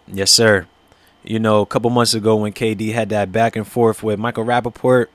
Yes, sir. You know, a couple months ago when KD had that back and forth with Michael Rappaport,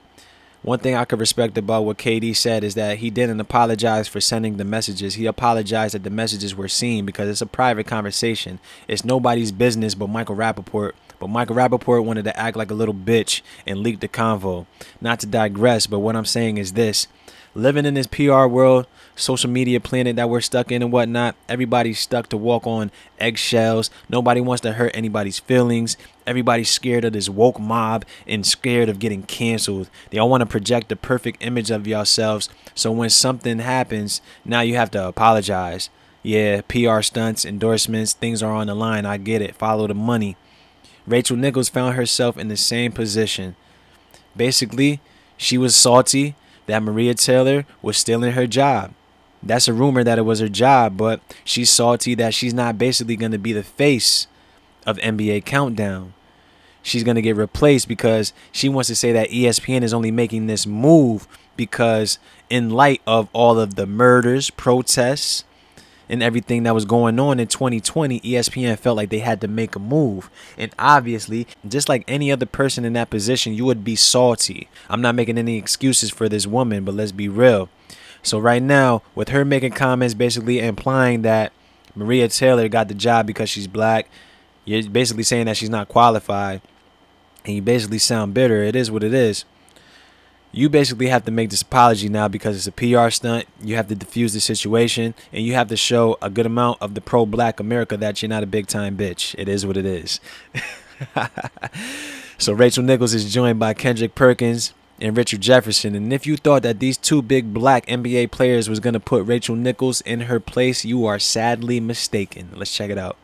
one thing I could respect about what KD said is that he didn't apologize for sending the messages. He apologized that the messages were seen because it's a private conversation. It's nobody's business but Michael Rappaport. But Michael Rappaport wanted to act like a little bitch and leak the convo. Not to digress, but what I'm saying is this. Living in this PR world, social media planet that we're stuck in and whatnot, everybody's stuck to walk on eggshells. Nobody wants to hurt anybody's feelings. Everybody's scared of this woke mob and scared of getting canceled. They all want to project the perfect image of yourselves. So when something happens, now you have to apologize. Yeah, PR stunts, endorsements, things are on the line. I get it. Follow the money. Rachel Nichols found herself in the same position. Basically, she was salty that Maria Taylor was stealing her job. That's a rumor that it was her job, but she's salty that she's not basically going to be the face of NBA Countdown. She's going to get replaced because she wants to say that ESPN is only making this move because in light of all of the murders, protests, and everything that was going on in 2020, ESPN felt like they had to make a move. And obviously, just like any other person in that position, you would be salty. I'm not making any excuses for this woman, but let's be real. So right now, with her making comments basically implying that Maria Taylor got the job because she's black, you're basically saying that she's not qualified, and you basically sound bitter. It is what it is. You basically have to make this apology now because it's a PR stunt. You have to diffuse the situation, and you have to show a good amount of the pro-black America that you're not a big-time bitch. It is what it is. So Rachel Nichols is joined by Kendrick Perkins and Richard Jefferson. And if you thought that these two big black NBA players was going to put Rachel Nichols in her place, you are sadly mistaken. Let's check it out.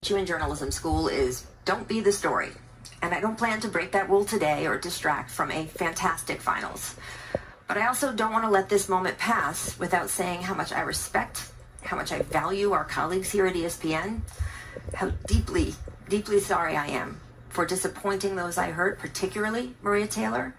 You in journalism school is don't be the story. And I don't plan to break that rule today or distract from a fantastic finals. But I also don't want to let this moment pass without saying how much I respect, how much I value our colleagues here at ESPN, how deeply, deeply sorry I am for disappointing those I hurt, particularly Maria Taylor,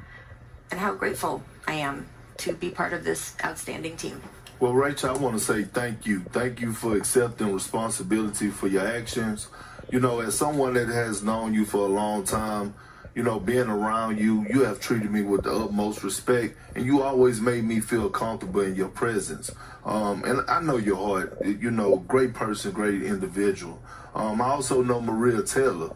and how grateful I am to be part of this outstanding team. Well, Rachel, I want to say thank you. Thank you for accepting responsibility for your actions. You know, as someone that has known you for a long time, you know, being around you, you have treated me with the utmost respect, and you always made me feel comfortable in your presence. And I know your heart, you know, great person, great individual. I also know Maria Taylor,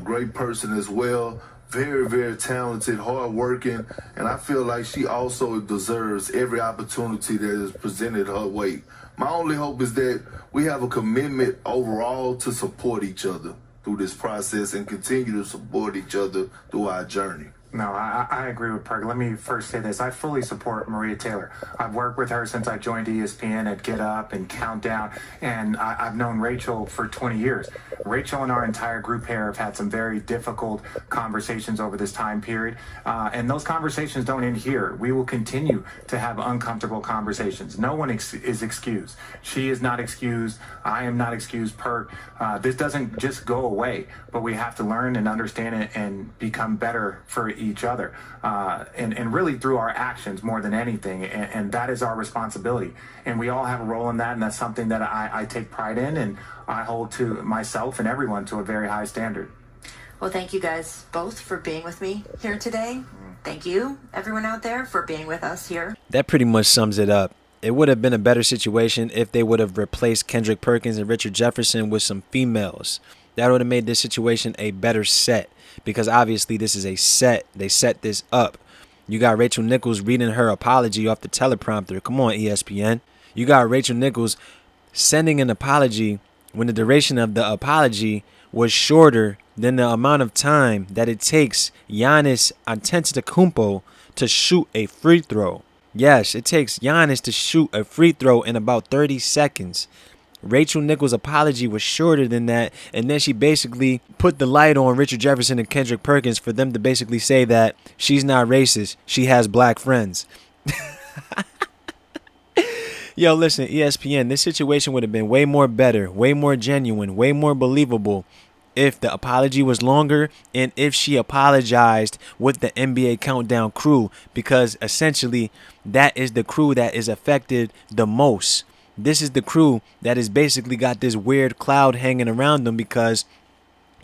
great person as well. Very, very talented, hardworking, and I feel like she also deserves every opportunity that is presented her way. My only hope is that we have a commitment overall to support each other through this process and continue to support each other through our journey. No, I agree with Perk. Let me first say this. I fully support Maria Taylor. I've worked with her since I joined ESPN at Get Up and Countdown, and I've known Rachel for 20 years. Rachel and our entire group here have had some very difficult conversations over this time period, and those conversations don't end here. We will continue to have uncomfortable conversations. No one is excused. She is not excused. I am not excused. Perk. This doesn't just go away, but we have to learn and understand it and become better for each other, and really through our actions more than anything, and that is our responsibility, and we all have a role in that, and that's something that I take pride in, and I hold to myself and everyone to a very high standard. Well, thank you guys both for being with me here today. Thank you, everyone out there, for being with us here. That pretty much sums it up. It would have been a better situation if they would have replaced Kendrick Perkins and Richard Jefferson with some females. That would have made this situation a better set, because obviously this is a set. They set this up. You got Rachel Nichols reading her apology off the teleprompter. Come on, ESPN. You got Rachel Nichols sending an apology when the duration of the apology was shorter than the amount of time that it takes Giannis Antetokounmpo to shoot a free throw. Yes, it takes Giannis to shoot a free throw in about 30 seconds. Rachel Nichols' apology was shorter than that, and then she basically put the light on Richard Jefferson and Kendrick Perkins for them to basically say that she's not racist, she has black friends. Yo, listen, ESPN, this situation would have been way more better, way more genuine, way more believable if the apology was longer and if she apologized with the NBA Countdown crew, because essentially that is the crew that is affected the most. this is the crew that has basically got this weird cloud hanging around them, because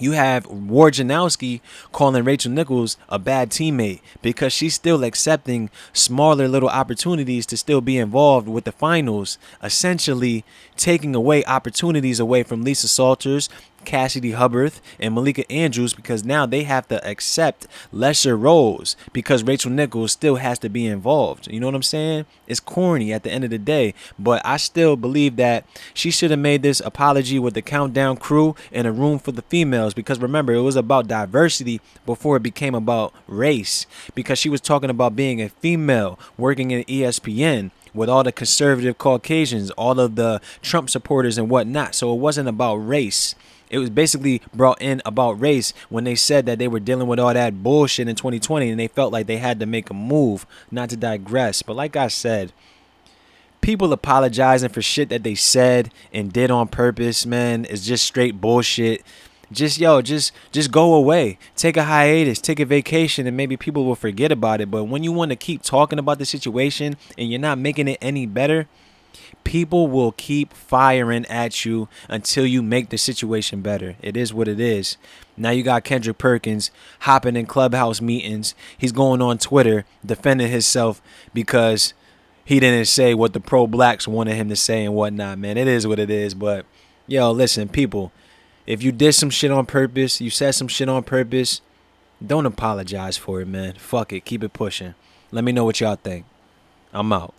you have Wojnarowski calling Rachel Nichols a bad teammate because she's still accepting smaller little opportunities to still be involved with the finals, essentially taking away opportunities away from Lisa Salters, Cassidy Hubbard, and Malika Andrews, because now they have to accept lesser roles because Rachel Nichols still has to be involved. You know what I'm saying? It's corny at the end of the day, but I still believe that she should have made this apology with the Countdown crew in a room for the females, because remember, it was about diversity before it became about race, because she was talking about being a female working in ESPN with all the conservative Caucasians, all of the Trump supporters and whatnot. So it wasn't about race. It was basically brought in about race when they said that they were dealing with all that bullshit in 2020 and they felt like they had to make a move. Not to digress, but like I said, people apologizing for shit that they said and did on purpose, man, is just straight bullshit. Just go away. Take a hiatus, take a vacation, and maybe people will forget about it. But when you want to keep talking about the situation and you're not making it any better, people will keep firing at you until you make the situation better. It is what it is. Now you got Kendrick Perkins hopping in clubhouse meetings. He's going on Twitter defending himself because he didn't say what the pro-blacks wanted him to say and whatnot, man. It is what it is. But, yo, listen, people, if you did some shit on purpose, you said some shit on purpose, don't apologize for it, man. Fuck it. Keep it pushing. Let me know what y'all think. I'm out.